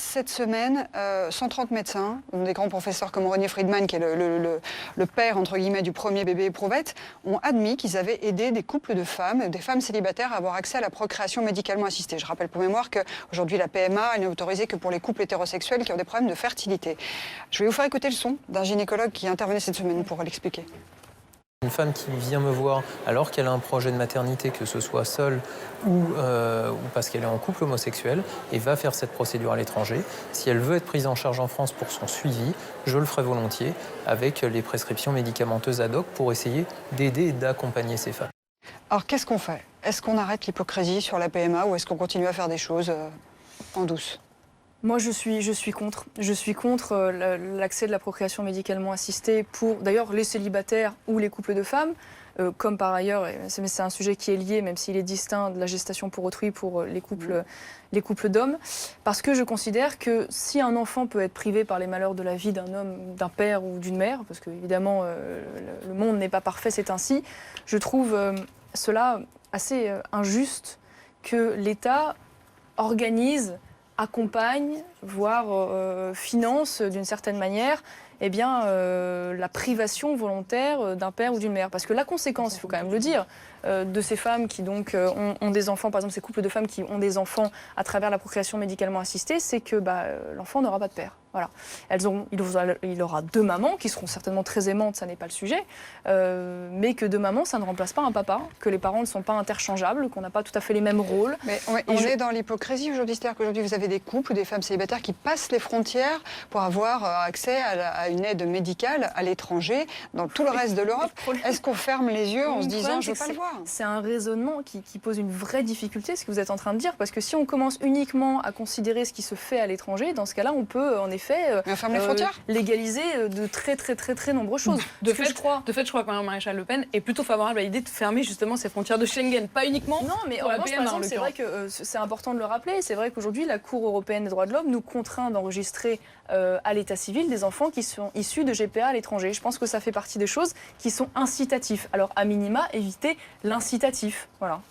cette semaine, 130 médecins, des grands professeurs comme René Friedman, qui est le père, entre guillemets, du premier bébé éprouvette, ont admis qu'ils avaient aidé des couples de femmes, des femmes célibataires, à avoir accès à la procréation médicalement assistée. Je rappelle pour mémoire qu'aujourd'hui, la PMA, elle n'est autorisée que pour les couples hétérosexuels qui ont des problèmes de fertilité. Je vais vous faire écouter le son d'un gynécologue qui intervenait cette semaine pour l'expliquer. Une femme qui vient me voir alors qu'elle a un projet de maternité, que ce soit seule ou parce qu'elle est en couple homosexuel, et va faire cette procédure à l'étranger. Si elle veut être prise en charge en France pour son suivi, je le ferai volontiers avec les prescriptions médicamenteuses ad hoc pour essayer d'aider et d'accompagner ces femmes. Alors qu'est-ce qu'on fait? Est-ce qu'on arrête l'hypocrisie sur la PMA ou est-ce qu'on continue à faire des choses en douce? Moi, je suis contre. Je suis contre l'accès de la procréation médicalement assistée pour, d'ailleurs, les célibataires ou les couples de femmes, comme par ailleurs, c'est un sujet qui est lié, même s'il est distinct de la gestation pour autrui pour les couples d'hommes, parce que je considère que si un enfant peut être privé par les malheurs de la vie d'un homme, d'un père ou d'une mère, parce que évidemment le monde n'est pas parfait, c'est ainsi, je trouve cela assez injuste que l'État organise, accompagne, voire finance d'une certaine manière, eh bien, la privation volontaire d'un père ou d'une mère. Parce que la conséquence, il faut quand même le dire, de ces femmes qui donc ont des enfants, par exemple ces couples de femmes qui ont des enfants à travers la procréation médicalement assistée, c'est que l'enfant n'aura pas de père. Voilà. Il aura deux mamans qui seront certainement très aimantes, ça n'est pas le sujet, mais que deux mamans, ça ne remplace pas un papa, que les parents ne sont pas interchangeables, qu'on n'a pas tout à fait les mêmes rôles. Mais on est dans l'hypocrisie aujourd'hui, c'est-à-dire qu'aujourd'hui vous avez des couples ou des femmes célibataires qui passent les frontières pour avoir accès à une aide médicale à l'étranger, dans tout le reste de l'Europe. Est-ce qu'on ferme les yeux en se disant je ne veux pas le voir? C'est un raisonnement qui pose une vraie difficulté, ce que vous êtes en train de dire, parce que si on commence uniquement à considérer ce qui se fait à l'étranger, dans ce cas-là, on peut en effet légaliser de très nombreuses choses. De fait, je crois que Mme Maréchal Le Pen est plutôt favorable à l'idée de fermer justement ces frontières de Schengen, pas uniquement. Non, mais en revanche, par exemple, c'est vrai que c'est important de le rappeler. C'est vrai qu'aujourd'hui, la Cour européenne des droits de l'homme nous contraint d'enregistrer à l'état civil des enfants qui sont issus de GPA à l'étranger. Je pense que ça fait partie des choses qui sont incitatives. Alors, à minima, éviter l'incitatif. Voilà.